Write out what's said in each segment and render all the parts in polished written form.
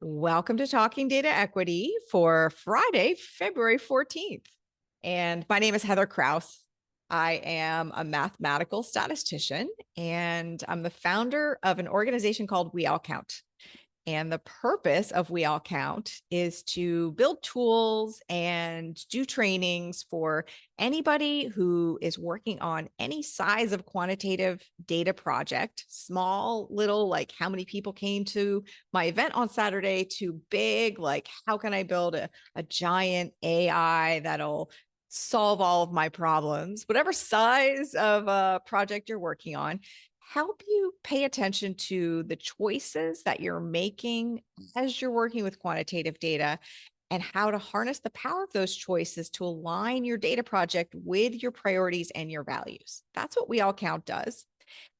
Welcome to Talking Data Equity for Friday, February 14th. And my name is Heather Kraus. I am a mathematical statistician, and I'm the founder of an organization called We All Count. And the purpose of We All Count is to build tools and do trainings for anybody who is working on any size of quantitative data project, small, little, like how many people came to my event on Saturday, to big, like how can I build a giant AI that'll solve all of my problems, whatever size of a project you're working on. Help you pay attention to the choices that you're making as you're working with quantitative data and how to harness the power of those choices to align your data project with your priorities and your values. That's what We All Count does.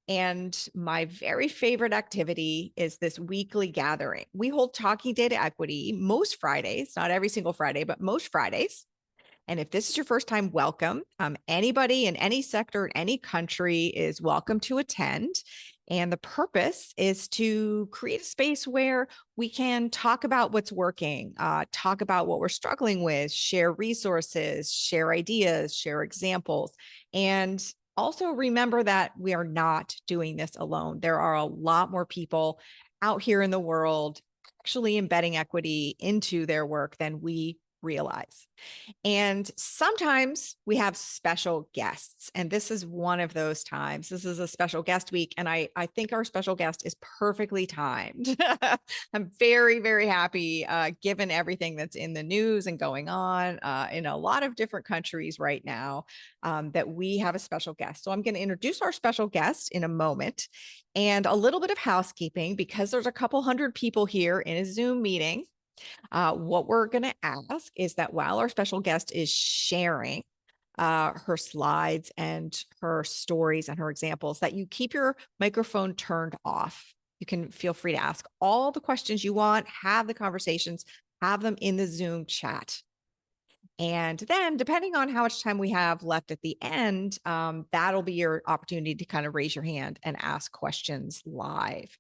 And my very favorite activity is this weekly gathering. We hold Talking Data Equity most Fridays, not every single Friday, but most Fridays. And if this is your first time, welcome. Anybody in any sector, in any country is welcome to attend. And the purpose is to create a space where we can talk about what's working, talk about what we're struggling with, share resources, share ideas, share examples, and also remember that we are not doing this alone. There are a lot more people out here in the world actually embedding equity into their work than we realize. And sometimes we have special guests, and this is one of those times. This is a special guest week, and I think our special guest is perfectly timed. I'm very, very happy, given everything that's in the news and going on in a lot of different countries right now, that we have a special guest. So I'm going to introduce our special guest in a moment, and a little bit of housekeeping because there's a couple hundred people here in a Zoom meeting. What we're going to ask is that while our special guest is sharing her slides and her stories and her examples, that you keep your microphone turned off. You can feel free to ask all the questions you want, have the conversations, have them in the Zoom chat. And then, depending on how much time we have left at the end, that'll be your opportunity to kind of raise your hand and ask questions live.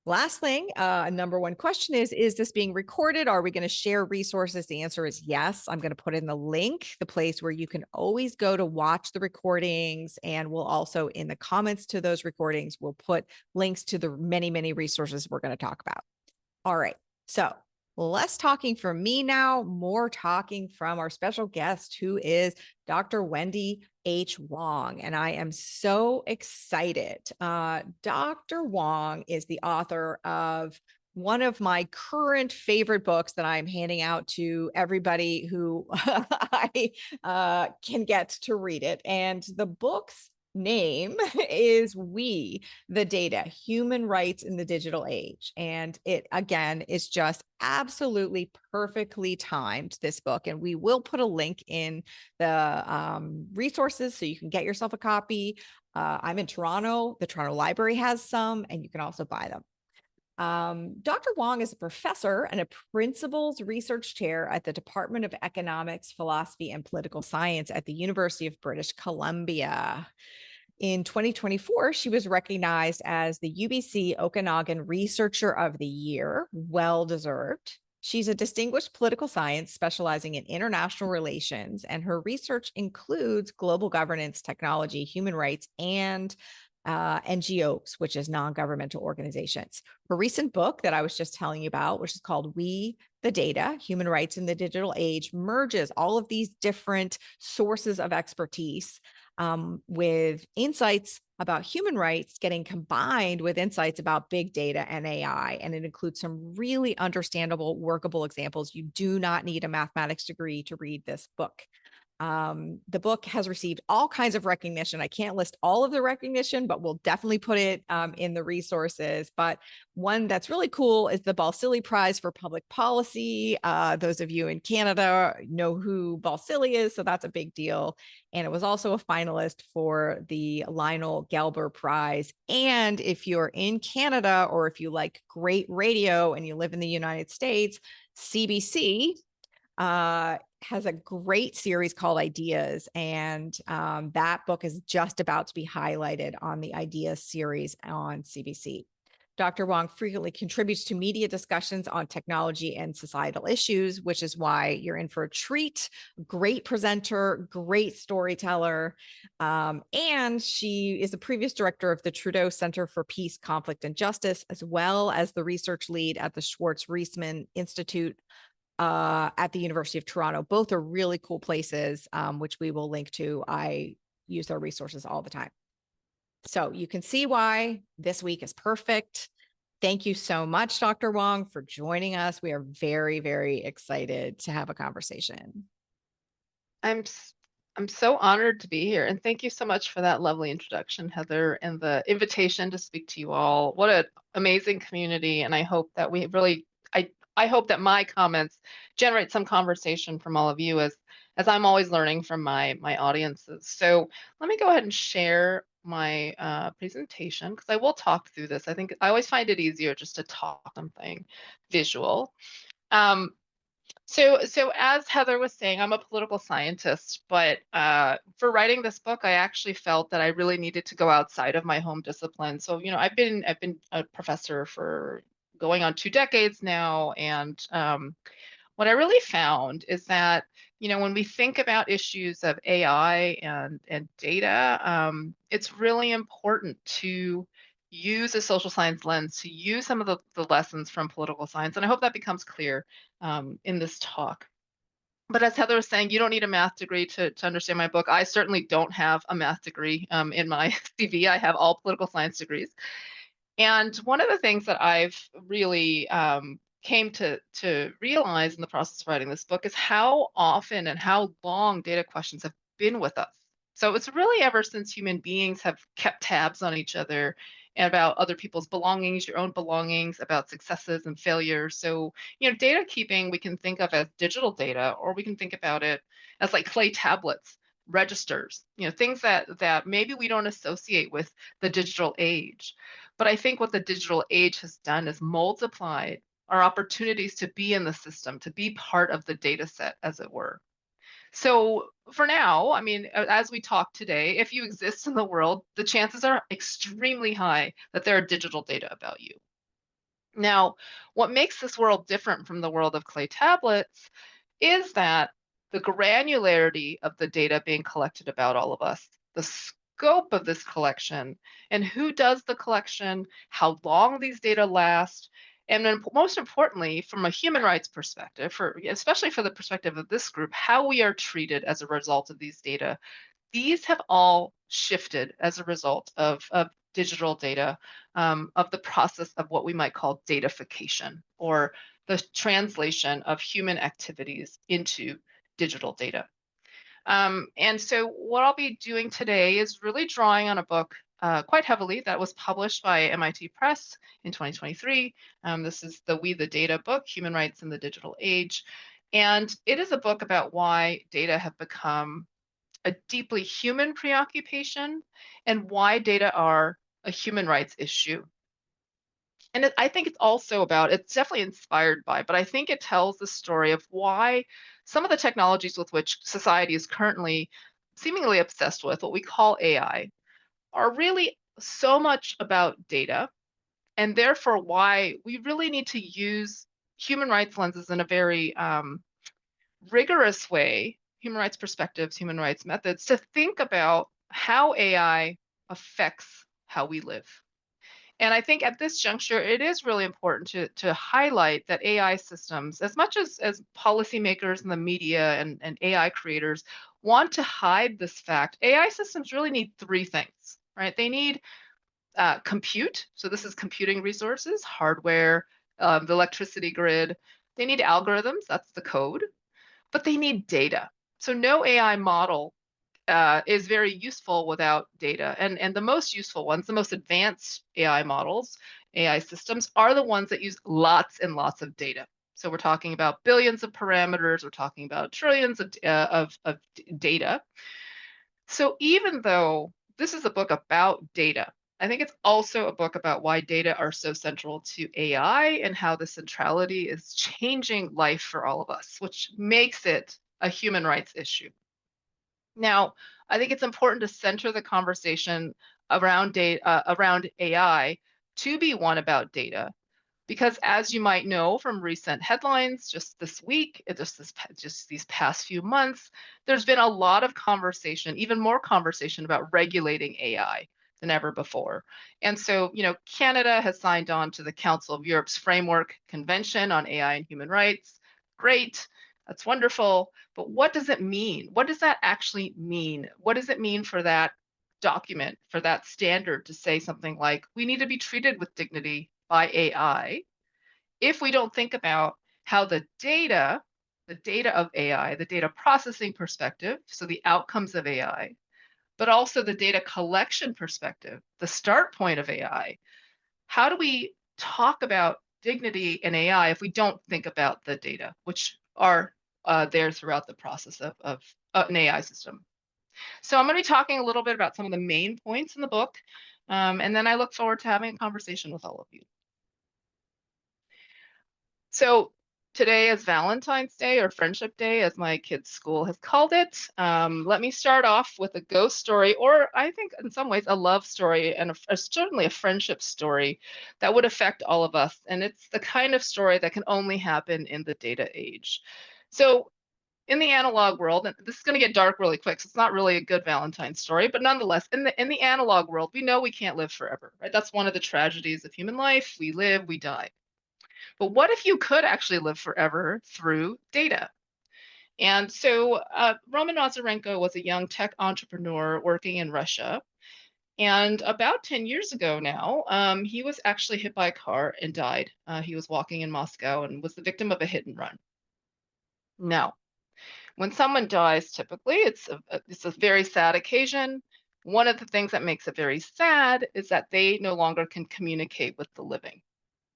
Last thing, number one question is this being recorded? Are we going to share resources? The answer is yes. I'm going to put in the link, the place where you can always go to watch the recordings. And we'll also, in the comments to those recordings, we'll put links to the many, many resources we're going to talk about. All right. So less talking from me now, more talking from our special guest, who is Dr. Wendy H. Wong. And I am so excited. Dr. Wong is the author of one of my current favorite books that I'm handing out to everybody who I can get to read it. And the book's name is We, the Data, Human Rights in the Digital Age. And it, again, is just absolutely perfectly timed, this book. And we will put a link in the resources so you can get yourself a copy. I'm in Toronto. The Toronto Library has some, and you can also buy them. Dr. Wong is a professor and a principal's research chair at the Department of Economics, Philosophy, and Political Science at the University of British Columbia. In 2024, she was recognized as the UBC Okanagan Researcher of the Year, well deserved. She's a distinguished political science specializing in international relations, and her research includes global governance, technology, human rights, and NGOs, which is non-governmental organizations. Her recent book that I was just telling you about, which is called We, the Data, Human Rights in the Digital Age, merges all of these different sources of expertise with insights about human rights getting combined with insights about big data and AI. And it includes some really understandable, workable examples. You do not need a mathematics degree to read this book. The book has received all kinds of recognition. I can't list all of the recognition, but we'll definitely put it in the resources. But one that's really cool is the Balsillie Prize for Public Policy. Those of you in Canada know who Balsillie is, so that's a big deal. And it was also a finalist for the Lionel Gelber Prize. And if you're in Canada, or if you like great radio and you live in the United States, CBC has a great series called Ideas, and that book is just about to be highlighted on the Ideas series on CBC. Dr. Wong frequently contributes to media discussions on technology and societal issues, which is why you're in for a treat. Great presenter, great storyteller. And she is a previous director of the Trudeau Center for Peace, Conflict, and Justice, as well as the research lead at the Schwartz-Reisman Institute at the University of Toronto. Both are really cool places, which we will link to. I use their resources all the time. So you can see why this week is perfect. Thank you so much, Dr. Wong, for joining us. We are very, very excited to have a conversation. I'm so honored to be here, and thank you so much for that lovely introduction, Heather, and the invitation to speak to you all. What an amazing community, and I hope that we really, I hope that my comments generate some conversation from all of you as I'm always learning from my audiences. So let me go ahead and share my presentation because I will talk through this. I think I always find it easier just to talk something visual. Um, so as Heather was saying, I'm a political scientist, but for writing this book, I actually felt that I really needed to go outside of my home discipline. So, I've been a professor for going on 2 decades now, and what I really found is that, when we think about issues of AI and data, it's really important to use a social science lens, to use some of the lessons from political science. And I hope that becomes clear in this talk. But as Heather was saying, you don't need a math degree to understand my book. I certainly don't have a math degree in my CV. I have all political science degrees. And one of the things that I've really came to realize in the process of writing this book is how often and how long data questions have been with us. So it's really ever since human beings have kept tabs on each other and about other people's belongings, your own belongings, about successes and failures. So, data keeping we can think of as digital data, or we can think about it as like clay tablets, registers, things that maybe we don't associate with the digital age. But I think what the digital age has done is multiplied our opportunities to be in the system, to be part of the data set, as it were. So for now, I mean, as we talk today, if you exist in the world, the chances are extremely high that there are digital data about you. Now, what makes this world different from the world of clay tablets is that the granularity of the data being collected about all of us, the scope of this collection, and who does the collection, how long these data last, and then most importantly, from a human rights perspective, especially for the perspective of this group, how we are treated as a result of these data. These have all shifted as a result of digital data, of the process of what we might call datafication, or the translation of human activities into digital data. And so what I'll be doing today is really drawing on a book quite heavily that was published by MIT Press in 2023. This is the We the Data book, Human Rights in the Digital Age. And it is a book about why data have become a deeply human preoccupation and why data are a human rights issue. And I think it's also about, it's definitely inspired by, but I think it tells the story of why some of the technologies with which society is currently seemingly obsessed with, what we call AI, are really so much about data, and therefore why we really need to use human rights lenses in a very rigorous way, human rights perspectives, human rights methods, to think about how AI affects how we live. And I think at this juncture, it is really important to highlight that AI systems, as much as policymakers and the media and AI creators want to hide this fact, AI systems really need three things, right? They need compute. So this is computing resources, hardware, the electricity grid. They need algorithms, that's the code, but they need data. So no AI model is very useful without data. And the most useful ones, the most advanced AI models, AI systems, are the ones that use lots and lots of data. So we're talking about billions of parameters, we're talking about trillions of data. So even though this is a book about data, I think it's also a book about why data are so central to AI and how the centrality is changing life for all of us, which makes it a human rights issue. Now, I think it's important to center the conversation around data, around AI to be one about data. Because as you might know from recent headlines just this week, just these past few months, there's been a lot of conversation, even more conversation about regulating AI than ever before. And so, Canada has signed on to the Council of Europe's Framework Convention on AI and Human Rights. Great. That's wonderful. But what does it mean? What does that actually mean? What does it mean for that document, for that standard to say something like, we need to be treated with dignity by AI if we don't think about how the data of AI, the data processing perspective, so the outcomes of AI, but also the data collection perspective, the start point of AI. How do we talk about dignity in AI if we don't think about the data, which are there throughout the process of an AI system? So I'm going to be talking a little bit about some of the main points in the book, and then I look forward to having a conversation with all of you. So today is Valentine's Day, or Friendship Day, as my kids' school has called it. Let me start off with a ghost story, or I think in some ways a love story, and certainly a friendship story that would affect all of us. And it's the kind of story that can only happen in the data age. So in the analog world, and this is going to get dark really quick, so it's not really a good Valentine's story, but nonetheless, in the analog world, we know we can't live forever, right? That's one of the tragedies of human life. We live, we die. But what if you could actually live forever through data? And so Roman Mazurenko was a young tech entrepreneur working in Russia. And about 10 years ago now, he was actually hit by a car and died. He was walking in Moscow and was the victim of a hit and run. Now, when someone dies, typically it's a very sad occasion. One of the things that makes it very sad is that they no longer can communicate with the living,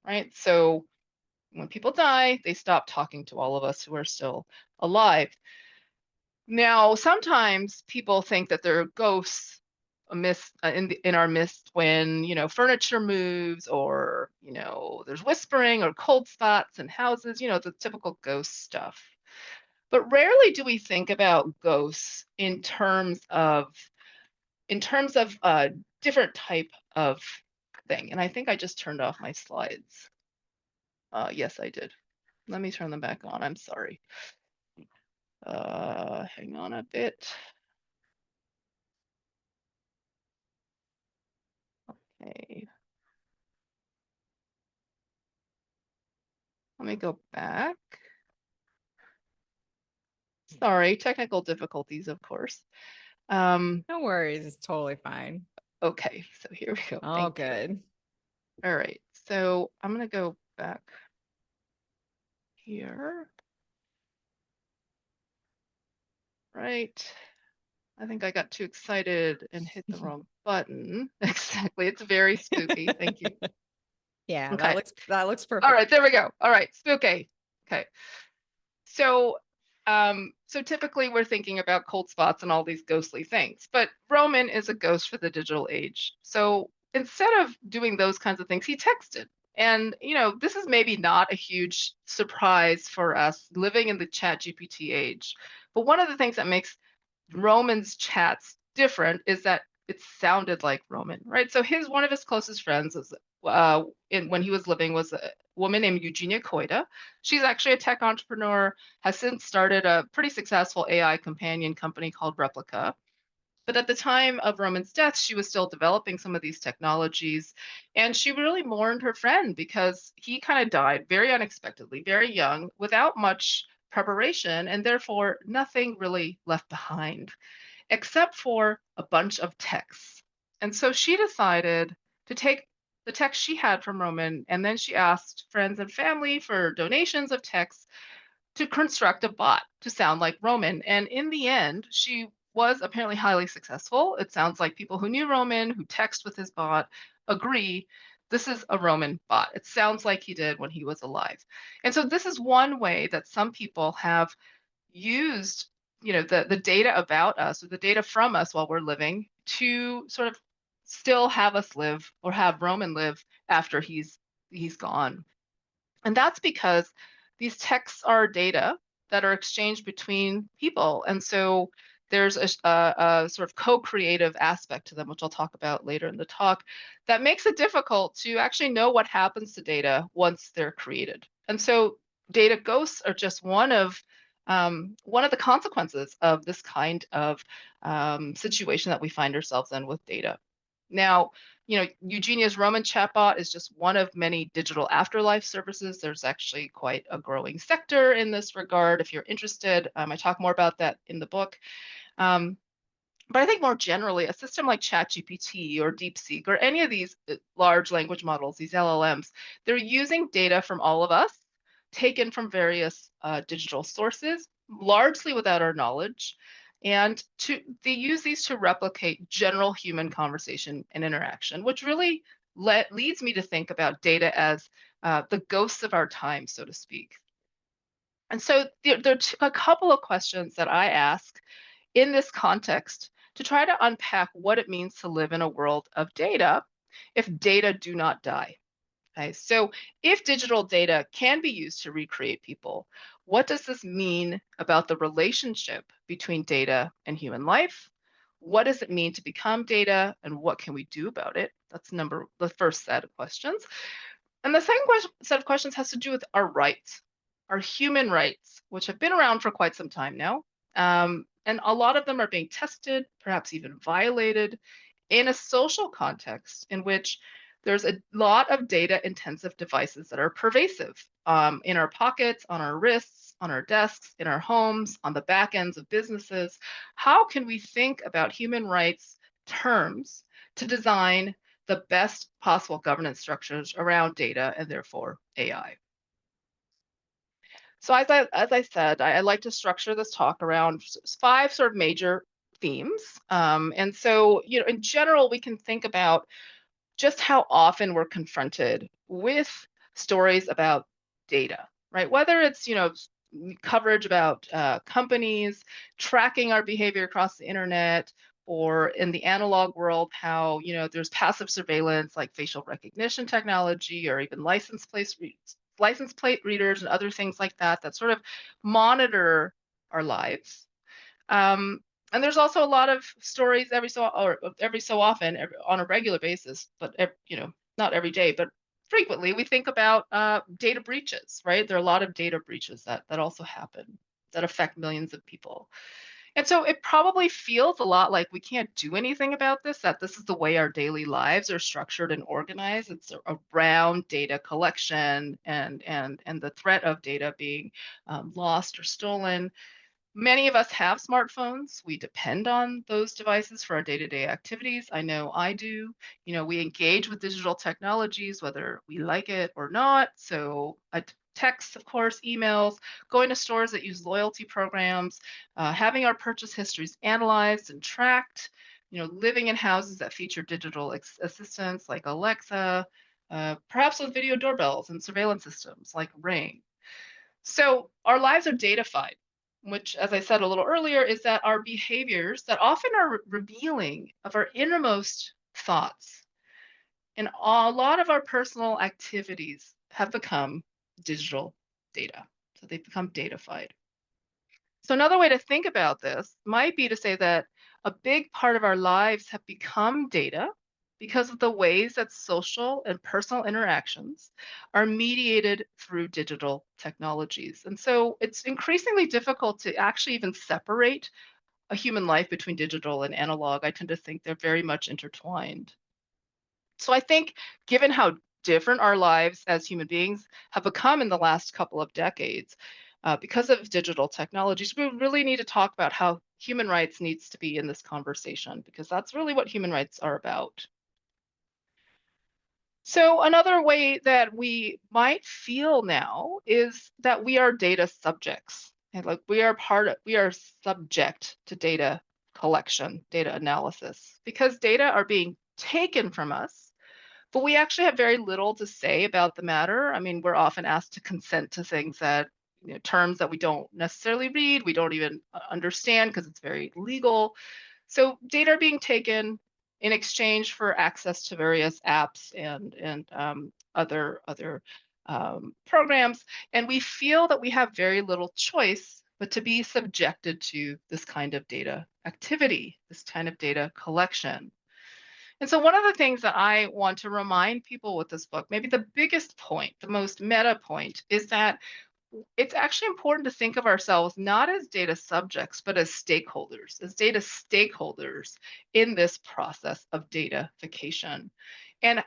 right? So when people die, they stop talking to all of us who are still alive. Now, sometimes people think that there are ghosts in our midst when furniture moves, or there's whispering or cold spots in houses. The typical ghost stuff. But rarely do we think about ghosts in terms of a different type of thing. And I think I just turned off my slides. Yes, I did. Let me turn them back on. I'm sorry. Hang on a bit. Okay. Let me go back. Sorry, technical difficulties, of course. No worries. It's totally fine. Okay, so here we go. All Thank you. good. All right, so I'm gonna go back here. Right. I think I got too excited and hit the wrong button. Exactly. It's very spooky. Thank you. Yeah, Okay. that looks All perfect. right, there we go. All right, spooky. Okay. So, so typically we're thinking about cold spots and all these ghostly things, but Roman is a ghost for the digital age. So instead of doing those kinds of things, he texted. And this is maybe not a huge surprise for us living in the Chat GPT age. But one of the things that makes Roman's chats different is that it sounded like Roman, right? So one of his closest friends was when he was living was a woman named Eugenia Koida. She's actually a tech entrepreneur, has since started a pretty successful AI companion company called Replica. But at the time of Roman's death, she was still developing some of these technologies. And she really mourned her friend because he kind of died very unexpectedly, very young, without much preparation, and therefore nothing really left behind except for a bunch of texts. And so she decided to take the text she had from Roman, and then she asked friends and family for donations of texts to construct a bot to sound like Roman. And in the end, she was apparently highly successful. It sounds like people who knew Roman, who text with his bot, agree this is a Roman bot. It sounds like he did when he was alive. And so this is one way that some people have used the data about us, or the data from us while we're living, to sort of still have us live, or have Roman live after he's gone. And that's because these texts are data that are exchanged between people. And so there's a sort of co-creative aspect to them, which I'll talk about later in the talk, that makes it difficult to actually know what happens to data once they're created. And so data ghosts are just one of the consequences of this kind of situation that we find ourselves in with data. Now, Eugenia's Roman chatbot is just one of many digital afterlife services. There's actually quite a growing sector in this regard. If you're interested, I talk more about that in the book. Um, but I think more generally, a system like ChatGPT or DeepSeek or any of these large language models, these LLMs, they're using data from all of us, taken from various digital sources, largely without our knowledge. And they use these to replicate general human conversation and interaction, which really leads me to think about data as the ghosts of our time, so to speak. And so there are a couple of questions that I ask in this context to try to unpack what it means to live in a world of data if data do not die. Okay, so if digital data can be used to recreate people, what does this mean about the relationship between data and human life? What does it mean to become data, and what can we do about it? That's the first set of questions. And the second set of questions has to do with our rights, our human rights, which have been around for quite some time now. And a lot of them are being tested, perhaps even violated, in a social context in which there's a lot of data intensive devices that are pervasive in our pockets, on our wrists, on our desks, in our homes, on the back ends of businesses. How can we think about human rights terms to design the best possible governance structures around data and therefore AI? So as I said, I like to structure this talk around five sort of major themes. And so, in general, we can think about just how often we're confronted with stories about data, right? Whether it's, coverage about companies tracking our behavior across the internet, or in the analog world, how, there's passive surveillance like facial recognition technology, or even license plate readers and other things like that that sort of monitor our lives. Um, and there's also a lot of stories every so often, on a regular basis, but not every day, but frequently we think about data breaches, right? There are a lot of data breaches that also happen that affect millions of people. And so it probably feels a lot like we can't do anything about this, that this is the way our daily lives are structured and organized. It's around data collection and the threat of data being lost or stolen. Many of us have smartphones. We depend on those devices for our day-to-day activities. I know I do. We engage with digital technologies, whether we like it or not. So texts, of course, emails, going to stores that use loyalty programs, having our purchase histories analyzed and tracked, living in houses that feature digital assistants like Alexa, perhaps with video doorbells and surveillance systems like Ring. So our lives are datafied, which, as I said a little earlier, is that our behaviors that often are revealing of our innermost thoughts. And a lot of our personal activities have become digital data. So they've become datafied. So another way to think about this might be to say that a big part of our lives have become data because of the ways that social and personal interactions are mediated through digital technologies. And so it's increasingly difficult to actually even separate a human life between digital and analog. I tend to think they're very much intertwined. So I think, given how different our lives as human beings have become in the last couple of decades, because of digital technologies, we really need to talk about how human rights needs to be in this conversation, because that's really what human rights are about. So another way that we might feel now is that we are data subjects. And like we are subject to data collection, data analysis, because data are being taken from us, but we actually have very little to say about the matter. I mean, we're often asked to consent to things that, terms that we don't necessarily read, we don't even understand because it's very legal. So data are being taken in exchange for access to various apps and other programs, and we feel that we have very little choice but to be subjected to this kind of data activity, this kind of data collection. And so one of the things that I want to remind people with this book, maybe the biggest point, the most meta point, is that it's actually important to think of ourselves not as data subjects, but as data stakeholders in this process of datafication. And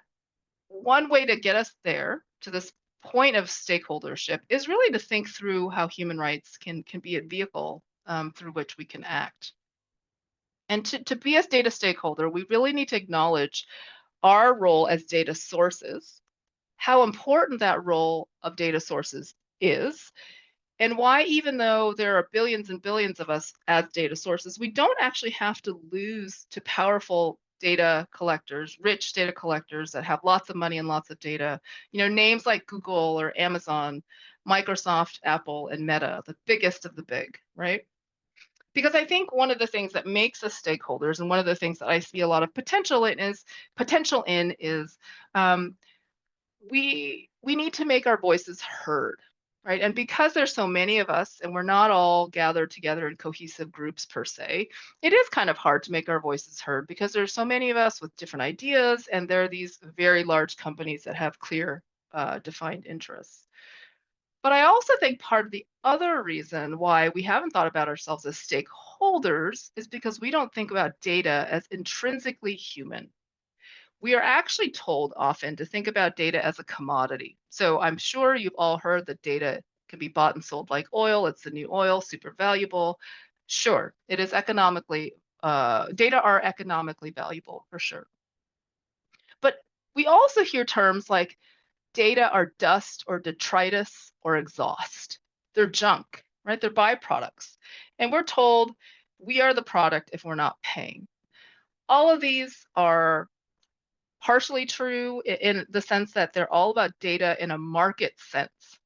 one way to get us there to this point of stakeholdership is really to think through how human rights can be a vehicle through which we can act. And to be a data stakeholder, we really need to acknowledge our role as data sources, how important that role of data sources is, and why, even though there are billions and billions of us as data sources, we don't actually have to lose to powerful data collectors, rich data collectors that have lots of money and lots of data. You know, names like Google or Amazon, Microsoft, Apple, and Meta, the biggest of the big, right? Because I think one of the things that makes us stakeholders, and one of the things that I see a lot of potential in is um, we need to make our voices heard, right? And because there's so many of us and we're not all gathered together in cohesive groups per se, it is kind of hard to make our voices heard because there's so many of us with different ideas, and there are these very large companies that have clear defined interests. But I also think part of the other reason why we haven't thought about ourselves as stakeholders is because we don't think about data as intrinsically human. We are actually told often to think about data as a commodity. So I'm sure you've all heard that data can be bought and sold like oil. It's the new oil, super valuable. Sure, it is economically, data are economically valuable for sure. But we also hear terms like data are dust or detritus or exhaust. They're junk, right? They're byproducts. And we're told we are the product if we're not paying. All of these are partially true in the sense that they're all about data in a market sense.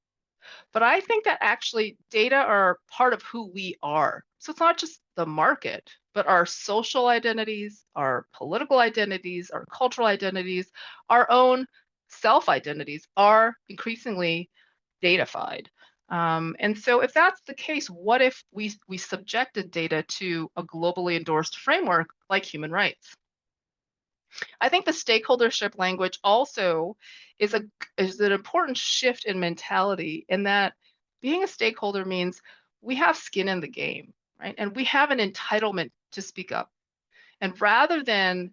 But I think that actually data are part of who we are. So it's not just the market, but our social identities, our political identities, our cultural identities, our own self identities are increasingly datafied. And so if that's the case, what if we subjected data to a globally endorsed framework like human rights? I think the stakeholdership language also is a is an important shift in mentality, in that being a stakeholder means we have skin in the game, right? And we have an entitlement to speak up. And rather than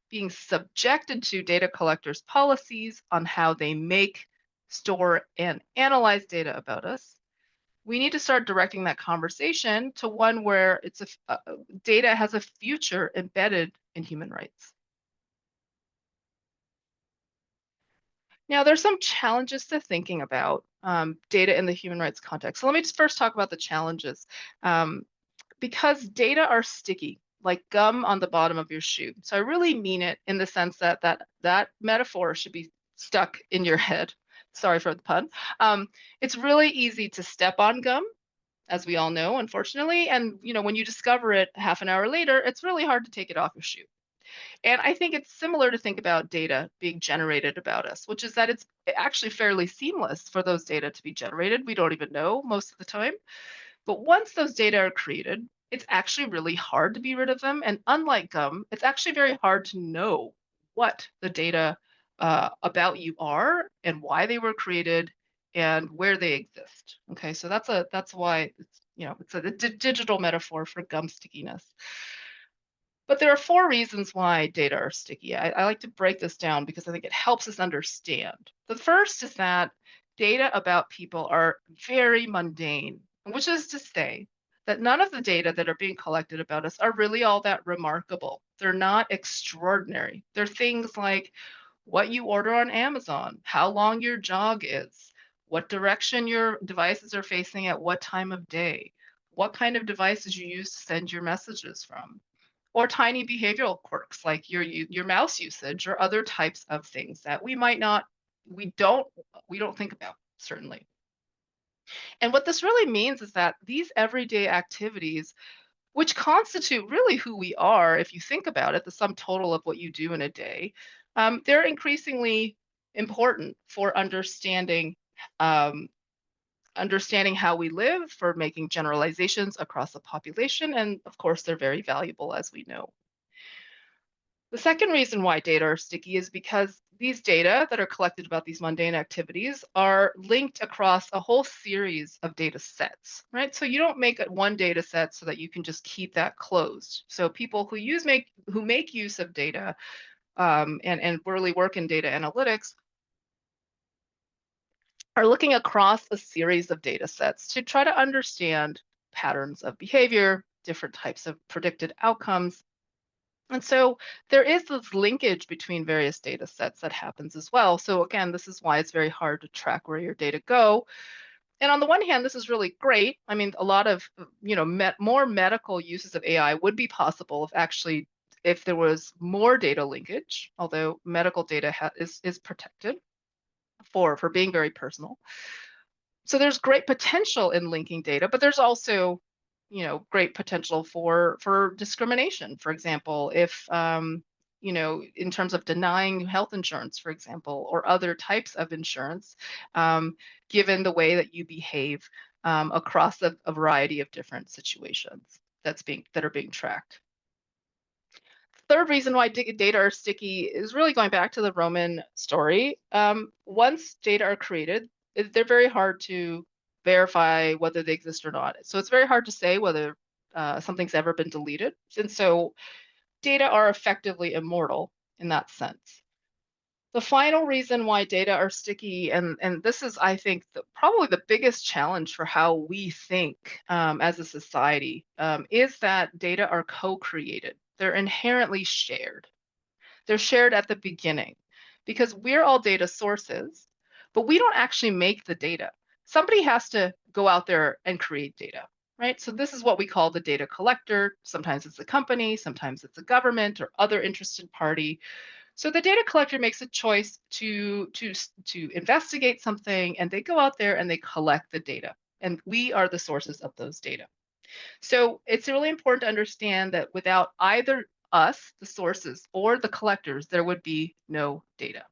being subjected to data collectors' policies on how they make, store, and analyze data about us, we need to start directing that conversation to one where data has a future embedded in human rights. Now, there's some challenges to thinking about data in the human rights context. So let me just first talk about the challenges. Um, because data are sticky, like gum on the bottom of your shoe. So I really mean it in the sense that that metaphor should be stuck in your head. Sorry for the pun. It's really easy to step on gum, as we all know, unfortunately. And when you discover it half an hour later, it's really hard to take it off your shoe. And I think it's similar to think about data being generated about us, which is that it's actually fairly seamless for those data to be generated. We don't even know most of the time. But once those data are created, it's actually really hard to be rid of them. And unlike gum, it's actually very hard to know what the data about you are and why they were created and where they exist. Okay, so that's why it's a digital metaphor for gum stickiness. But there are four reasons why data are sticky. I like to break this down because I think it helps us understand. The first is that data about people are very mundane, which is to say that none of the data that are being collected about us are really all that remarkable. They're not extraordinary. They're things like what you order on Amazon, how long your jog is, what direction your devices are facing at what time of day, what kind of devices you use to send your messages from, or tiny behavioral quirks like your mouse usage or other types of things that we might not we don't we don't think about, certainly. And what this really means is that these everyday activities, which constitute really who we are, if you think about it, the sum total of what you do in a day, they're increasingly important for understanding um, understanding how we live, for making generalizations across the population, and of course, they're very valuable, as we know. The second reason why data are sticky is because these data that are collected about these mundane activities are linked across a whole series of data sets, right? So you don't make it one data set so that you can just keep that closed. So people who make use of data and really work in data analytics are looking across a series of data sets to try to understand patterns of behavior, different types of predicted outcomes. And so there is this linkage between various data sets that happens as well. So again, this is why it's very hard to track where your data go. And on the one hand, this is really great. I mean, a lot of, more medical uses of AI would be possible if there was more data linkage, although medical data is protected for being very personal. So there's great potential in linking data, but there's also, great potential for discrimination. For example, if in terms of denying health insurance, for example, or other types of insurance, um, given the way that you behave across a variety of different situations that are being tracked. Third reason why data are sticky is really going back to the Roman story. Once data are created, they're very hard to verify whether they exist or not. So it's very hard to say whether something's ever been deleted. And so data are effectively immortal in that sense. The final reason why data are sticky, and this is, I think, probably the biggest challenge for how we think as a society, is that data are co-created. They're inherently shared. They're shared at the beginning because we're all data sources, but we don't actually make the data. Somebody has to go out there and create data, right? So this is what we call the data collector. Sometimes it's a company, sometimes it's a government or other interested party. So the data collector makes a choice to investigate something, and they go out there and they collect the data. And we are the sources of those data. So it's really important to understand that without either us, the sources, or the collectors, there would be no data.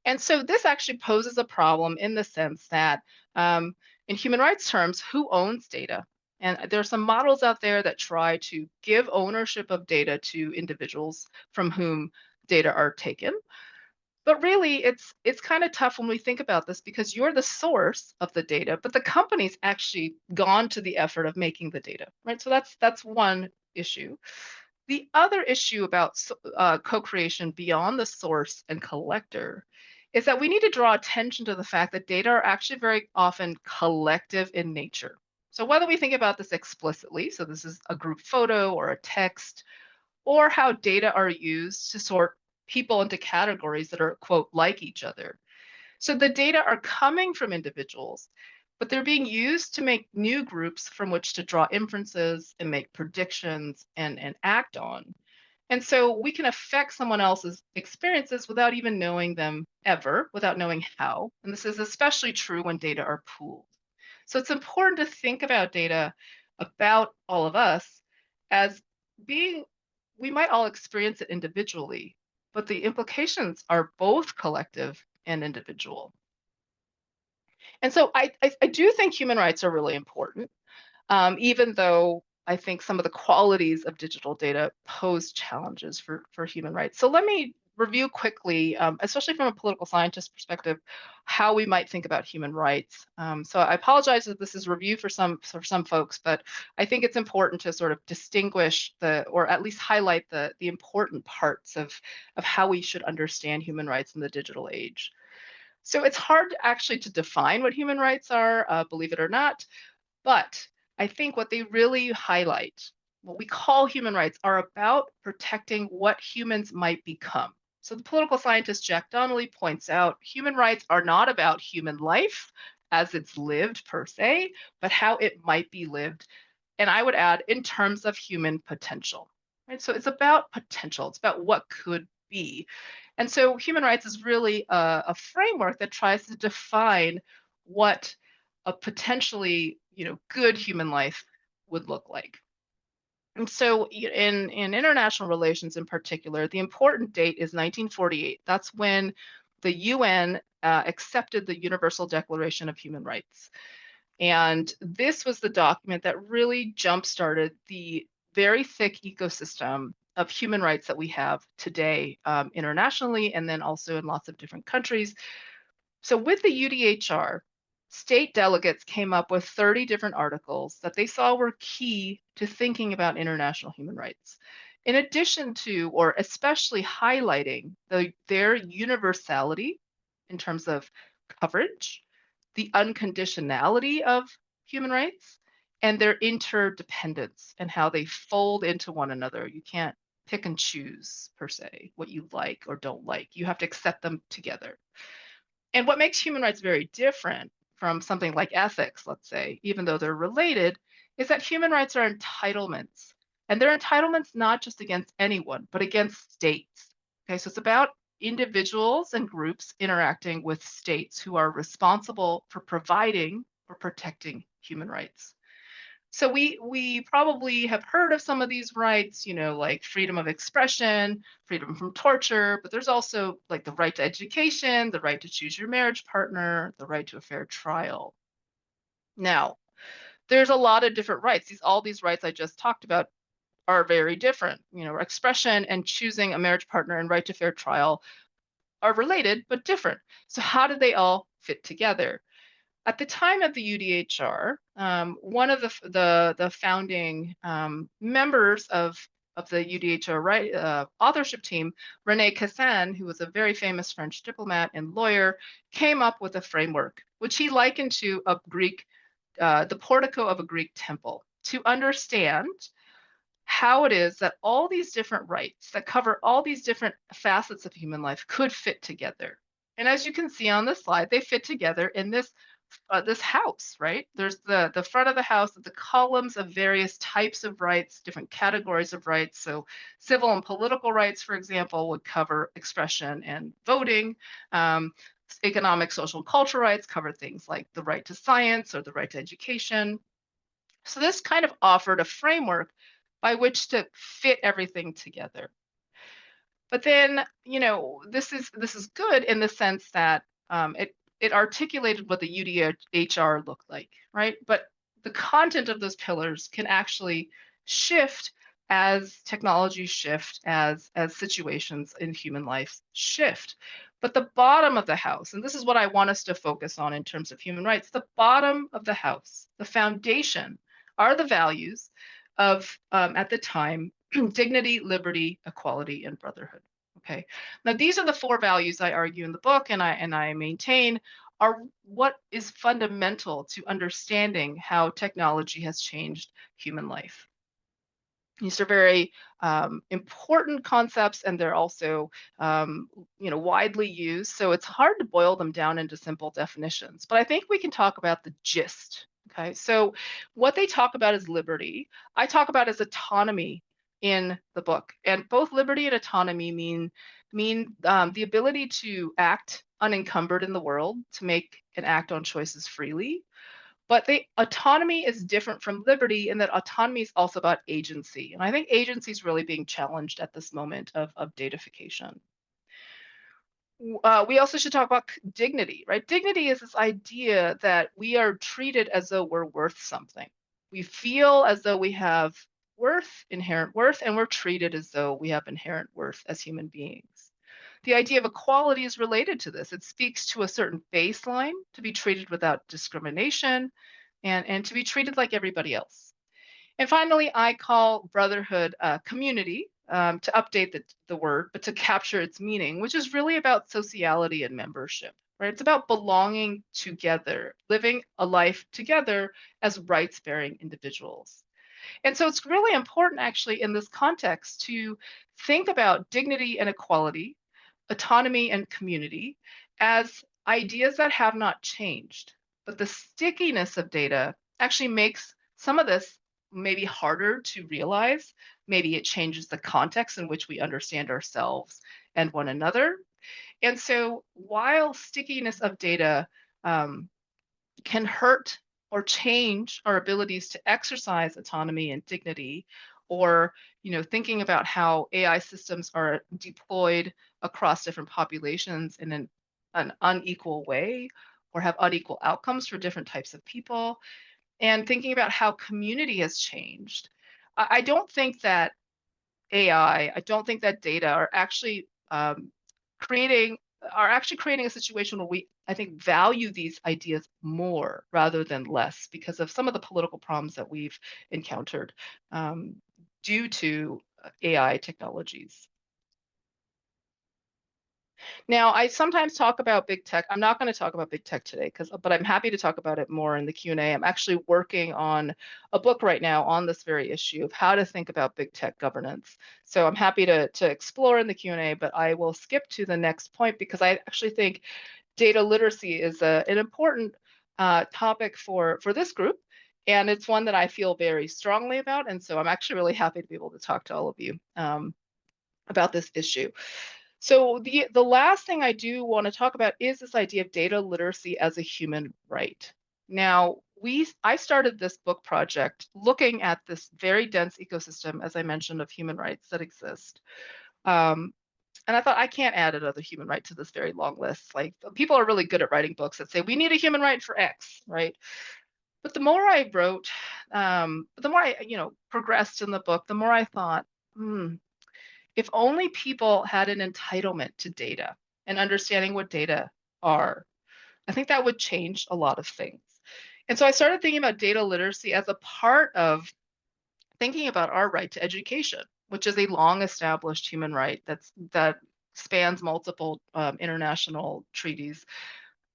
And so this actually poses a problem in the sense that, in human rights terms, who owns data? And there are some models out there that try to give ownership of data to individuals from whom data are taken. But really, it's kind of tough when we think about this because you're the source of the data, but the company's actually gone to the effort of making the data, right? So that's one issue. The other issue about co-creation beyond the source and collector is that we need to draw attention to the fact that data are actually very often collective in nature. So whether we think about this explicitly, so this is a group photo or a text, or how data are used to sort people into categories that are, quote, like each other. So the data are coming from individuals, but they're being used to make new groups from which to draw inferences and make predictions and act on. And so we can affect someone else's experiences without even knowing them ever, without knowing how. And this is especially true when data are pooled. So it's important to think about data about all of us as being, we might all experience it individually, but the implications are both collective and individual. And so I do think human rights are really important, even though I think some of the qualities of digital data pose challenges for human rights. So let me review quickly, especially from a political scientist perspective, how we might think about human rights. So I apologize that this is review for some folks, but I think it's important to sort of distinguish or at least highlight the important parts of how we should understand human rights in the digital age. So it's hard actually to define what human rights are, believe it or not. But I think what they really highlight, what we call human rights, are about protecting what humans might become. So the political scientist Jack Donnelly points out human rights are not about human life as it's lived per se, but how it might be lived. And I would add, in terms of human potential. Right? So it's about potential, it's about what could be. And so human rights is really a framework that tries to define what a potentially, good human life would look like. And so in international relations in particular, the important date is 1948. That's when the UN accepted the Universal Declaration of Human Rights. And this was the document that really jump-started the very thick ecosystem of human rights that we have today, internationally, and then also in lots of different countries. So with the UDHR, state delegates came up with 30 different articles that they saw were key to thinking about international human rights. In addition to, or especially highlighting their universality in terms of coverage, the unconditionality of human rights, and their interdependence and how they fold into one another. You can't pick and choose, per se, what you like or don't like. You have to accept them together. And what makes human rights very different from something like ethics, let's say, even though they're related, is that human rights are entitlements. And they're entitlements not just against anyone, but against states. Okay, so it's about individuals and groups interacting with states who are responsible for providing or protecting human rights. So we probably have heard of some of these rights, like freedom of expression, freedom from torture, but there's also like the right to education, the right to choose your marriage partner, the right to a fair trial. Now, there's a lot of different rights. All these rights I just talked about are very different. Expression and choosing a marriage partner and right to fair trial are related but different. So how do they all fit together? At the time of the UDHR, one of the founding members of the UDHR authorship team, René Cassin, who was a very famous French diplomat and lawyer, came up with a framework, which he likened to the portico of a Greek temple, to understand how it is that all these different rights that cover all these different facets of human life could fit together. And as you can see on this slide, they fit together in this house, right? There's the front of the house, the columns of various types of rights, different categories of rights. So civil and political rights, for example, would cover expression and voting. Economic, social, and cultural rights cover things like the right to science or the right to education. So this kind of offered a framework by which to fit everything together. But then, this is good in the sense that it articulated what the UDHR looked like, right? But the content of those pillars can actually shift as technology shift, as situations in human life shift. But the bottom of the house, and this is what I want us to focus on in terms of human rights, the bottom of the house, the foundation, are the values of, at the time, dignity, liberty, equality, and brotherhood. Okay. Now these are the four values I argue in the book, and I maintain are what is fundamental to understanding how technology has changed human life. These are very important concepts, and they're also widely used. So it's hard to boil them down into simple definitions. But I think we can talk about the gist. Okay, so what they talk about is liberty. I talk about as autonomy in the book, and both liberty and autonomy mean the ability to act unencumbered in the world, to make and act on choices freely. But the autonomy is different from liberty in that autonomy is also about agency. And I think agency is really being challenged at this moment of datafication. We also should talk about dignity, right? Dignity is this idea that we are treated as though we're worth something. We feel as though we have worth, inherent worth, and we're treated as though we have inherent worth as human beings. The idea of equality is related to this. It speaks to a certain baseline to be treated without discrimination and to be treated like everybody else. And finally, I call brotherhood community, to update the word, but to capture its meaning, which is really about sociality and membership, right? It's about belonging together, living a life together as rights bearing individuals. And so it's really important, actually, in this context to think about dignity and equality, autonomy and community as ideas that have not changed. But the stickiness of data actually makes some of this maybe harder to realize. Maybe it changes the context in which we understand ourselves and one another. And so while stickiness of data can hurt or change our abilities to exercise autonomy and dignity, or thinking about how AI systems are deployed across different populations in an an unequal way or have unequal outcomes for different types of people, and thinking about how community has changed. I don't think that I don't think that data creating are actually creating a situation where we, I think, value these ideas more rather than less because of some of the political problems that we've encountered um, due to AI technologies. Now, I sometimes talk about big tech. I'm not going to talk about big tech today, but I'm happy to talk about it more in the Q&A. I'm actually working on a book right now on this very issue of how to think about big tech governance. So I'm happy to explore in the Q&A, but I will skip to the next point because I actually think data literacy is an important topic for this group. And it's one that I feel very strongly about. And so I'm actually really happy to be able to talk to all of you about this issue. So the last thing I do want to talk about is this idea of data literacy as a human right. Now, I started this book project looking at this very dense ecosystem, as I mentioned, of human rights that exist. Um, and I thought I can't add another human right to this very long list. Like people are really good at writing books that say we need a human right for X, right? But the more I wrote, the more I progressed in the book, the more I thought, hmm, if only people had an entitlement to data and understanding what data are, I think that would change a lot of things. And so I started thinking about data literacy as a part of thinking about our right to education, which is a long established human right that spans multiple international treaties.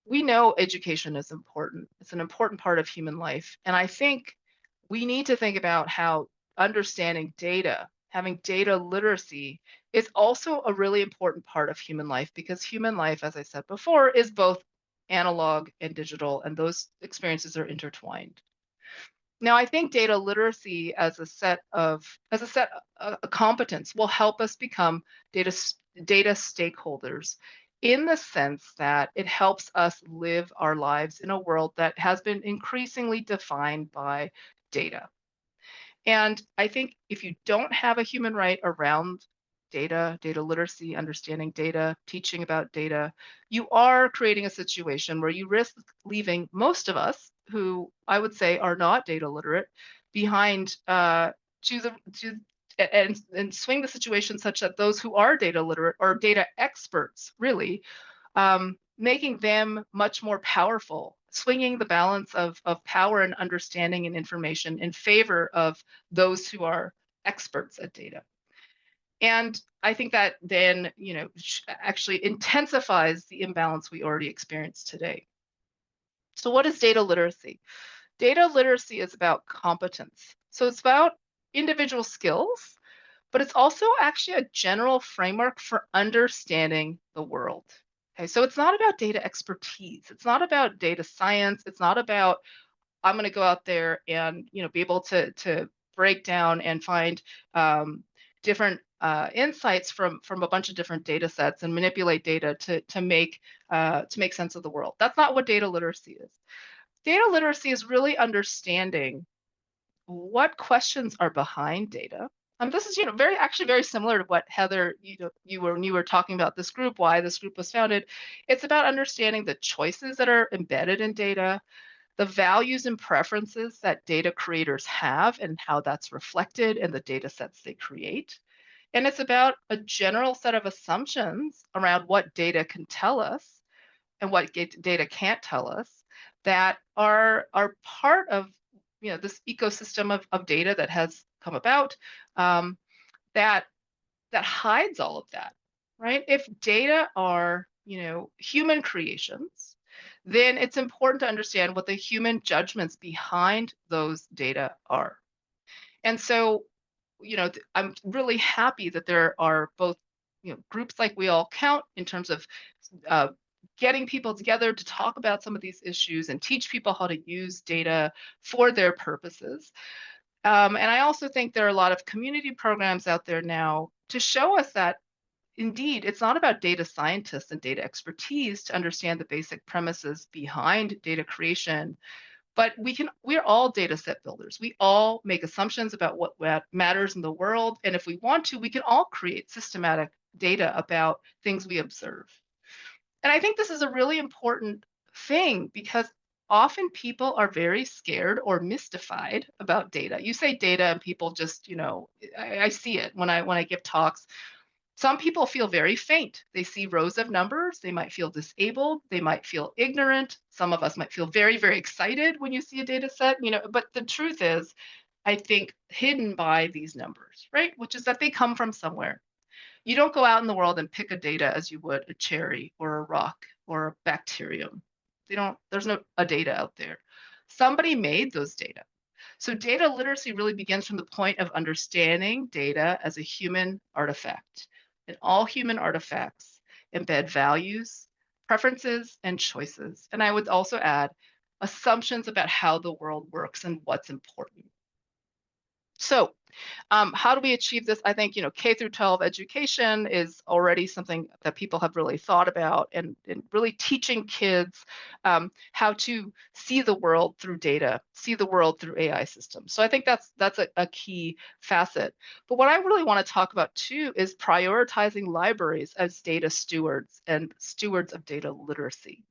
We know education is important. It's an important part of human life. And I think we need to think about how understanding data, having data literacy, is also a really important part of human life because human life, as I said before, is both analog and digital, and those experiences are intertwined. Now, I think data literacy as a set a competence will help us become data stakeholders in the sense that it helps us live our lives in a world that has been increasingly defined by data. And I think if you don't have a human right around data literacy, understanding data, teaching about data, you are creating a situation where you risk leaving most of us, who I would say are not data literate, behind to the to and swing the situation such that those who are data literate or data experts really making them much more powerful, swinging the balance of power and understanding and information in favor of those who are experts at data. And I think that then, actually intensifies the imbalance we already experience today. So what is data literacy? Data literacy is about competence. So it's about individual skills, but it's also actually a general framework for understanding the world. Okay, so it's not about data expertise. It's not about data science. It's not about I'm going to go out there and be able to break down and find different insights from a bunch of different data sets and manipulate data to make sense of the world. That's not what data literacy is. Data literacy is really understanding what questions are behind data. This is, very similar to what Heather, when you were talking about this group, why this group was founded. It's about understanding the choices that are embedded in data, the values and preferences that data creators have and how that's reflected in the data sets they create. And it's about a general set of assumptions around what data can tell us and what data can't tell us that are part of this ecosystem of data that has come about um, that that hides all of that, right? If data are human creations, then it's important to understand what the human judgments behind those data are. And so I'm really happy that there are both groups like We All Count in terms of uh, getting people together to talk about some of these issues and teach people how to use data for their purposes. And I also think there are a lot of community programs out there now to show us that indeed it's not about data scientists and data expertise to understand the basic premises behind data creation, but we're all data set builders. We all make assumptions about what matters in the world. And if we want to, we can all create systematic data about things we observe. And I think this is a really important thing because often people are very scared or mystified about data. You say data and people just, I see it when I give talks. Some people feel very faint. They see rows of numbers. They might feel disabled. They might feel ignorant. Some of us might feel very, very excited when you see a data set, but the truth is, I think hidden by these numbers, right? Which is that they come from somewhere. You don't go out in the world and pick a data as you would a cherry or a rock or a bacterium. There's no a data out there. Somebody made those data. So data literacy really begins from the point of understanding data as a human artifact. And all human artifacts embed values, preferences, and choices. And I would also add assumptions about how the world works and what's important. So how do we achieve this? I think, K through 12 education is already something that people have really thought about, and really teaching kids how to see the world through data, see the world through AI systems. So I think that's a key facet. But what I really want to talk about too is prioritizing libraries as data stewards and stewards of data literacy.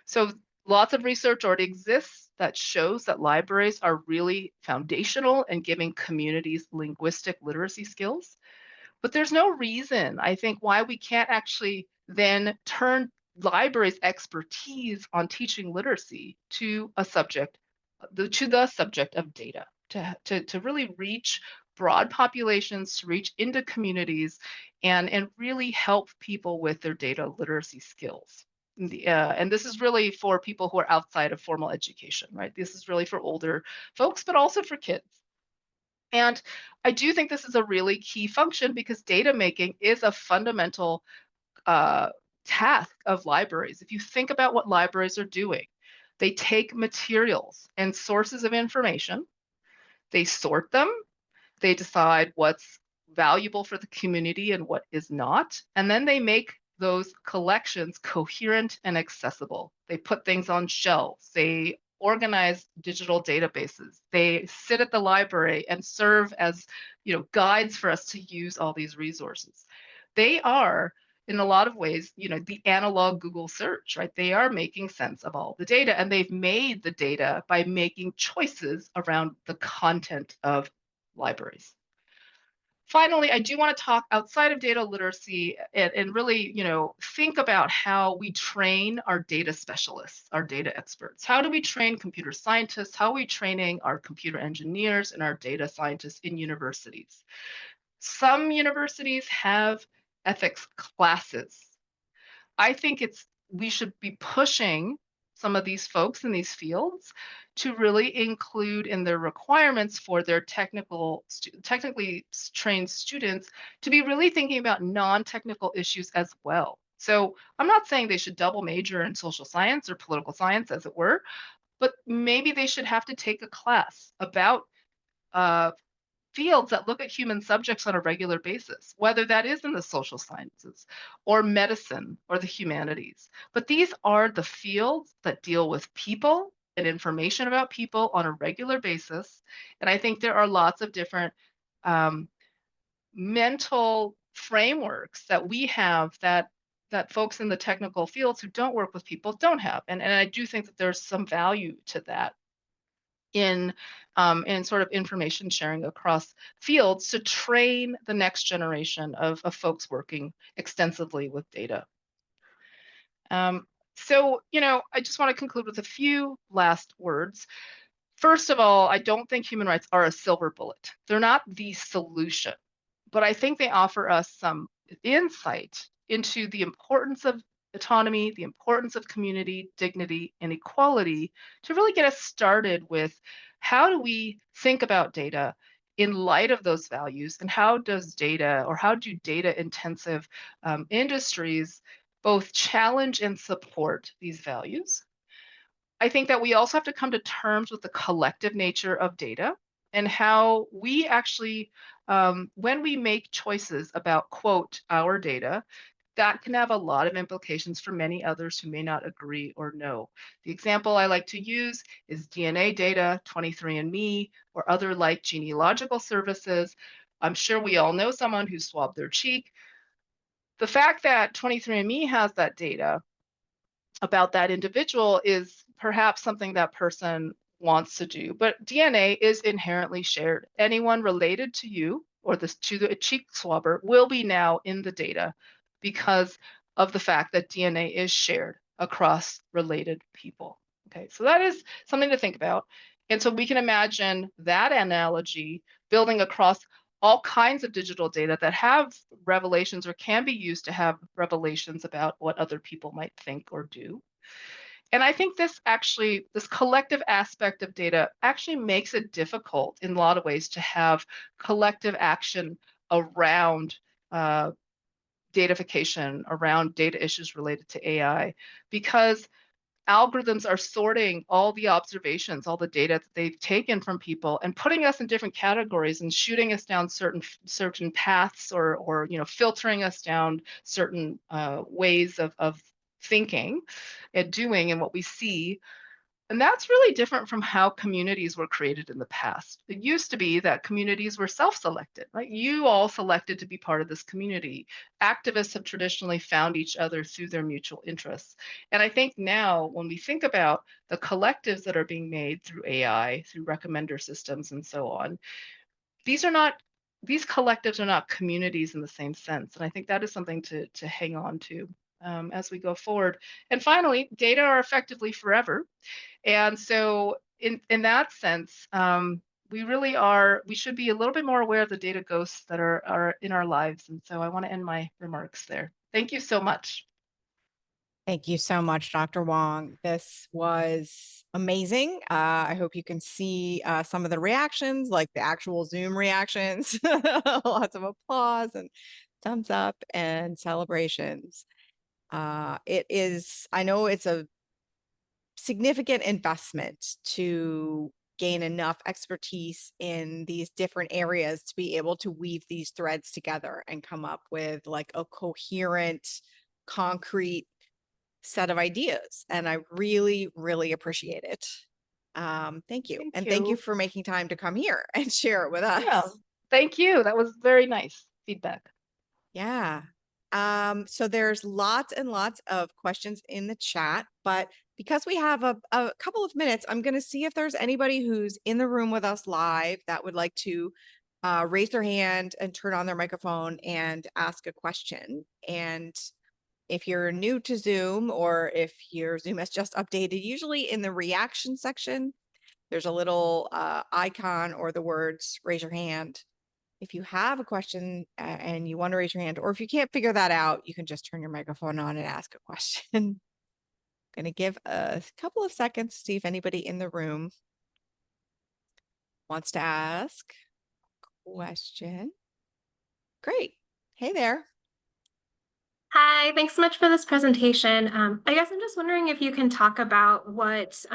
So lots of research already exists that shows that libraries are really foundational in giving communities linguistic literacy skills. But there's no reason, I think, why we can't actually then turn libraries' expertise on teaching literacy to a subject, to the subject of data, to really reach broad populations, to reach into communities, and really help people with their data literacy skills. And this is really for people who are outside of formal education, right? This is really for older folks, but also for kids. And I do think this is a really key function because data making is a fundamental uh, task of libraries. If you think about what libraries are doing, they take materials and sources of information, they sort them, they decide what's valuable for the community and what is not, and then they make those collections coherent and accessible. They put things on shelves, they organize digital databases, they sit at the library and serve as, guides for us to use all these resources. They are, in a lot of ways, the analog Google search, right? They are making sense of all the data, and they've made the data by making choices around the content of libraries. Finally, I do want to talk outside of data literacy, and really, think about how we train our data specialists, our data experts. How do we train computer scientists? How are we training our computer engineers and our data scientists in universities? Some universities have ethics classes. I think we should be pushing some of these folks in these fields to really include in their requirements for their technically trained students to be really thinking about non-technical issues as well. So I'm not saying they should double major in social science or political science, as it were, but maybe they should have to take a class about uh, fields that look at human subjects on a regular basis, whether that is in the social sciences or medicine or the humanities. But these are the fields that deal with people and information about people on a regular basis. And I think there are lots of different um, mental frameworks that we have that folks in the technical fields who don't work with people don't have. And I do think that there's some value to that in sort of information sharing across fields to train the next generation of folks working extensively with data. Um, so, I just want to conclude with a few last words. First of all, I don't think human rights are a silver bullet. They're not the solution, but I think they offer us some insight into the importance of autonomy, the importance of community, dignity, and equality to really get us started with how do we think about data in light of those values, and how does data, or how do data intensive industries both challenge and support these values? I think that we also have to come to terms with the collective nature of data and how we actually, when we make choices about, quote, our data, that can have a lot of implications for many others who may not agree or know. The example I like to use is DNA data, 23andMe, or other like genealogical services. I'm sure we all know someone who swabbed their cheek. The fact that 23andMe has that data about that individual is perhaps something that person wants to do. But DNA is inherently shared. Anyone related to you or to the cheek swabber will be now in the data because of the fact that DNA is shared across related people. Okay, so that is something to think about. And so we can imagine that analogy building across all kinds of digital data that have revelations or can be used to have revelations about what other people might think or do. And I think this collective aspect of data actually makes it difficult in a lot of ways to have collective action around uh, datafication, around data issues related to AI, because algorithms are sorting all the observations, all the data that they've taken from people and putting us in different categories and shooting us down certain paths or filtering us down certain ways of thinking and doing and what we see. And that's really different from how communities were created in the past. It used to be that communities were self-selected, right? You all selected to be part of this community. Activists have traditionally found each other through their mutual interests. And I think now, when we think about the collectives that are being made through AI, through recommender systems and so on, these are not these collectives are not communities in the same sense. And I think that is something to hang on to as we go forward. And finally, data are effectively forever. And so in that sense, we really are, we should be a little bit more aware of the data ghosts that are in our lives. And so I want to end my remarks there. Thank you so much. Thank you so much, Dr. Wong. This was amazing. I hope you can see some of the reactions, like the actual Zoom reactions, lots of applause and thumbs up and celebrations. I know it's a significant investment to gain enough expertise in these different areas to be able to weave these threads together and come up with like a coherent, concrete set of ideas. And I really, really appreciate it. Thank you. Thank And thank you you. for making time to come here and share it with Yeah, us. thank you. That was very nice feedback. Yeah. So there's lots and lots of questions in the chat, but because we have a couple of minutes, I'm going to see if there's anybody who's in the room with us live that would like to raise their hand and turn on their microphone and ask a question. And if you're new to Zoom or if your Zoom has just updated, usually in the reaction section, there's a little icon or the words raise your hand. If you have a question and you want to raise your hand, or if you can't figure that out, you can just turn your microphone on and ask a question. I'm going to give a couple of seconds to see if anybody in the room wants to ask a question. Great. Hey there. Hi, thanks so much for this presentation. I guess I'm just wondering if you can talk about what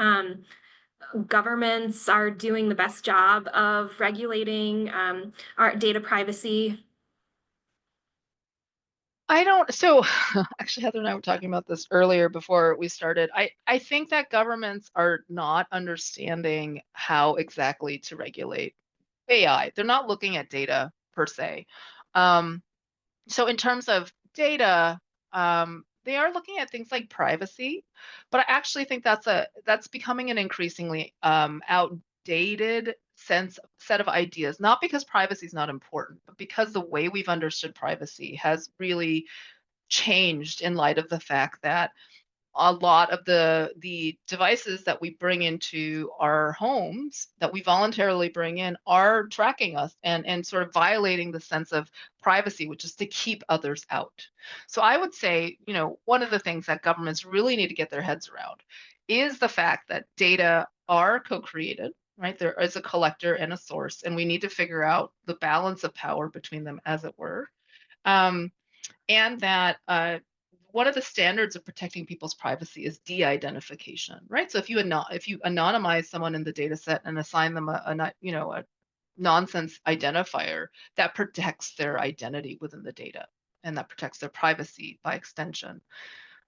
governments are doing the best job of regulating our data privacy. I don't, so actually, Heather and I were talking about this earlier before we started. I think that governments are not understanding how exactly to regulate AI. They're not looking at data per se. Um, so in terms of data, they are looking at things like privacy, but I actually think that's becoming an increasingly outdated set of ideas. Not because privacy is not important, but because the way we've understood privacy has really changed in light of the fact that a lot of the devices that we bring into our homes that we voluntarily bring in are tracking us and sort of violating the sense of privacy, which is to keep others out. So I would say, one of the things that governments really need to get their heads around is the fact that data are co-created, right? There is a collector and a source, and we need to figure out the balance of power between them, as it were. Um, and that one of the standards of protecting people's privacy is de-identification, right? So if you anonymize someone in the data set and assign them a nonsense identifier, that protects their identity within the data, and that protects their privacy by extension.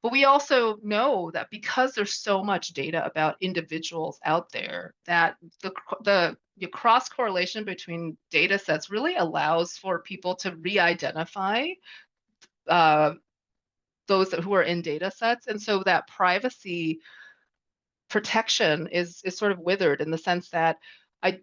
But we also know that because there's so much data about individuals out there, that the cross correlation between data sets really allows for people to re-identify uh, those who are in data sets. And so that privacy protection is sort of withered in the sense that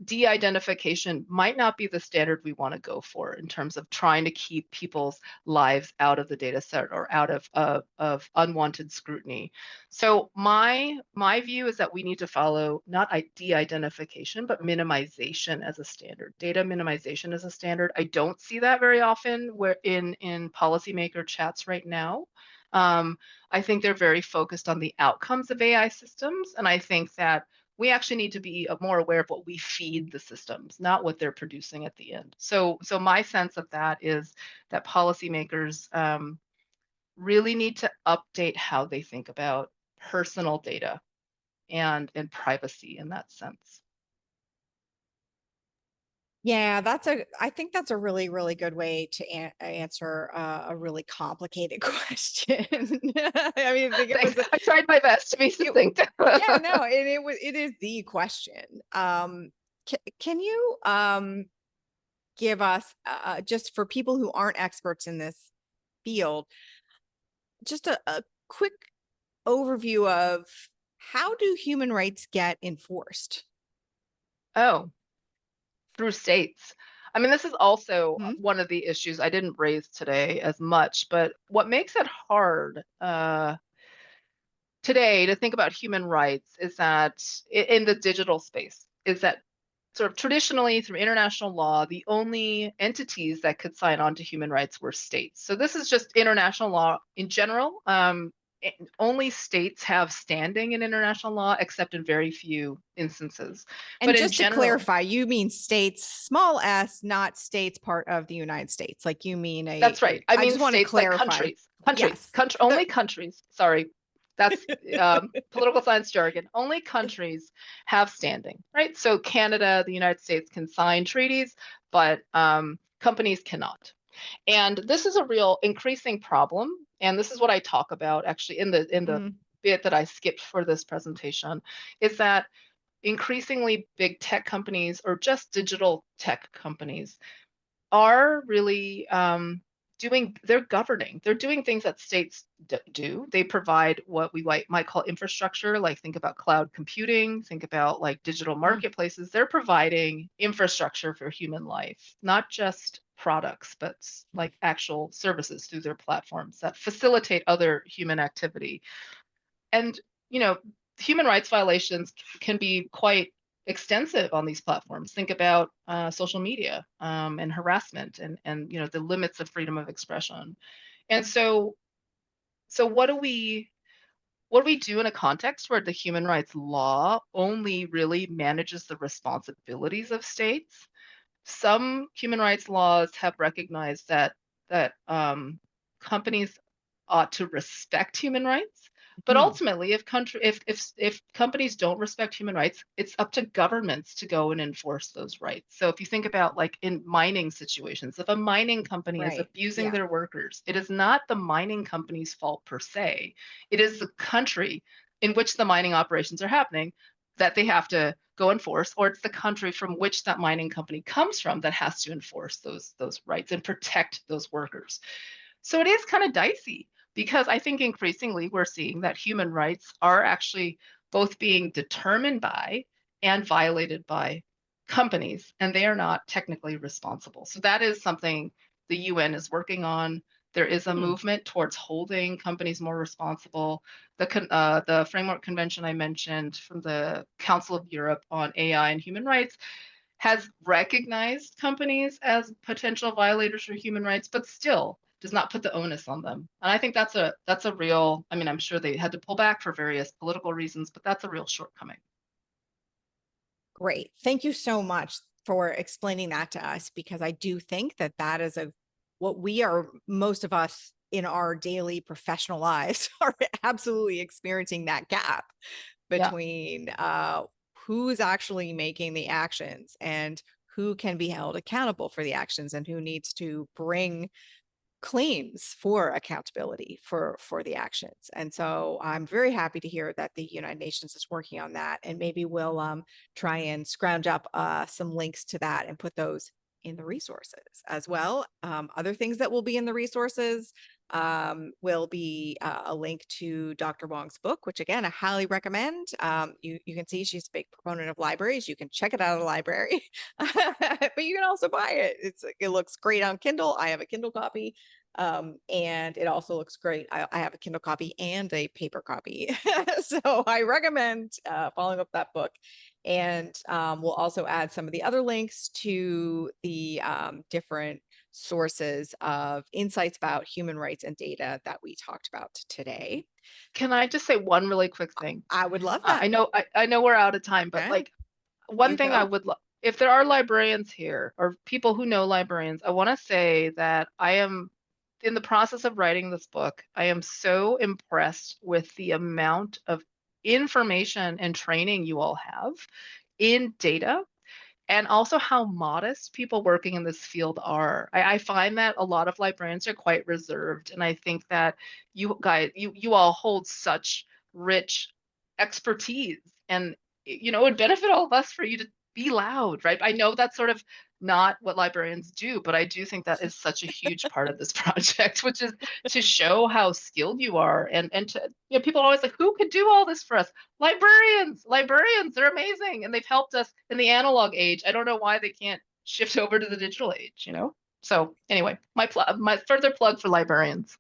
de-identification might not be the standard we want to go for in terms of trying to keep people's lives out of the data set or out of unwanted scrutiny. So my view is that we need to follow not de-identification, but minimization as a standard. Data minimization as a standard. I don't see that very often where in policymaker chats right now. I think they're very focused on the outcomes of AI systems. And I think that we actually need to be more aware of what we feed the systems, not what they're producing at the end. So my sense of that is that policymakers really need to update how they think about personal data and privacy in that sense. Yeah, I think that's a really, really good way to answer a really complicated question. I mean, I think it Thanks. was, I tried my best to be succinct. yeah, no, it is the question. Can you give us, just for people who aren't experts in this field, just a quick overview of how do human rights get enforced? Oh, through states. I mean, this is also Hmm? one of the issues I didn't raise today as much, but what makes it hard today to think about human rights is that in the digital space, is that sort of traditionally through international law, the only entities that could sign on to human rights were states. So this is just international law in general. Only states have standing in international law, except in very few instances. And But in just to general, clarify, you mean states, small s, not states part of the United States. Like you mean that's right. I I mean, just want to states like clarify. countries, countries, Yes. only countries. Sorry, that's political science jargon. Only countries have standing, right? So Canada, the United States can sign treaties, but companies cannot. And this is a real increasing problem. And this is what I talk about actually in the Mm, bit that I skipped for this presentation, is that increasingly big tech companies or just digital tech companies are really they're doing things that states do. They provide what we might call infrastructure, like think about cloud computing, think about like digital mm. marketplaces. They're providing infrastructure for human life, not just products, but like actual services through their platforms that facilitate other human activity. And, you know, human rights violations can be quite extensive on these platforms. Think about social media and harassment and the limits of freedom of expression. And so what do we do in a context where the human rights law only really manages the responsibilities of states? Some human rights laws have recognized that companies ought to respect human rights, but Mhm. ultimately, if companies don't respect human rights, it's up to governments to go and enforce those rights. So if you think about like in mining situations, if a mining company is Right. abusing Yeah. their workers, it is not the mining company's fault per se. It is the country in which the mining operations are happening that they have to go enforce, or it's the country from which that mining company comes from that has to enforce those rights and protect those workers. So it is kind of dicey because I think increasingly we're seeing that human rights are actually both being determined by and violated by companies, and they are not technically responsible. So that is something the UN is working on. There is a Hmm. movement towards holding companies more responsible. The framework convention I mentioned from the Council of Europe on AI and human rights has recognized companies as potential violators of human rights, but still does not put the onus on them. And I think that's a real, I mean, I'm sure they had to pull back for various political reasons, but that's a real shortcoming. Great. Thank you so much for explaining that to us, because I do think that that is what we are, most of us in our daily professional lives are absolutely experiencing, that gap Yeah. between who's actually making the actions and who can be held accountable for the actions and who needs to bring claims for accountability for the actions. And so I'm very happy to hear that the United Nations is working on that, and maybe we'll try and scrounge up some links to that and put those in the resources as well. Other things that will be in the resources, will be a link to Dr. Wong's book, which again, I highly recommend. You can see she's a big proponent of libraries. You can check it out of the library, but you can also buy it. It looks great on Kindle. I have a Kindle copy. And it also looks great. I have a Kindle copy and a paper copy. So I recommend following up that book. And we'll also add some of the other links to the different sources of insights about human rights and data that we talked about today. Can I just say one really quick thing? I would love that. I know we're out of time, but Okay. like one You thing go. I would love, if there are librarians here or people who know librarians, I want to say that I am in the process of writing this book. I am so impressed with the amount of information and training you all have in data, and also how modest people working in this field are. I find that a lot of librarians are quite reserved, and I think that you guys, you all hold such rich expertise, and it would benefit all of us for you to be loud, right? I know that's sort of not what librarians do, but I do think that is such a huge part of this project, which is to show how skilled you are, and to, people are always like, who could do all this for us? Librarians, they're amazing, and they've helped us in the analog age. I don't know why they can't shift over to the digital age. So anyway, my further plug for librarians.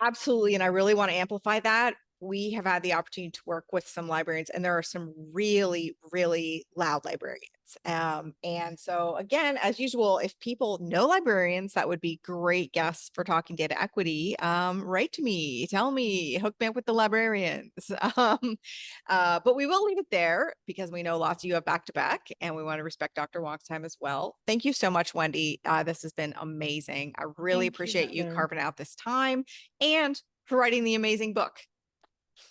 Absolutely. And I really want to amplify that. We have had the opportunity to work with some librarians, and there are some really, really loud librarians. And so, again, as usual, if people know librarians that would be great guests for Talking Data Equity, write to me, tell me, hook me up with the librarians. But we will leave it there because we know lots of you have back to back, and we want to respect Dr. Wong's time as well. Thank you so much, Wendy. This has been amazing. I really appreciate you Heather. carving out this time and for writing the amazing book.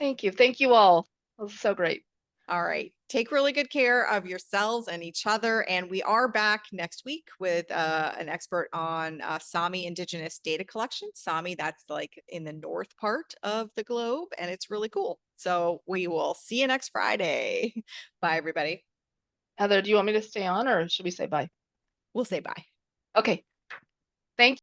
Thank you. Thank you all. It was so great. All right. Take really good care of yourselves and each other. And we are back next week with an expert on Sami indigenous data collection. Sami, that's like in the north part of the globe, and it's really cool. So we will see you next Friday. Bye, everybody. Heather, do you want me to stay on, or should we say bye? We'll say bye. Okay. Thank you.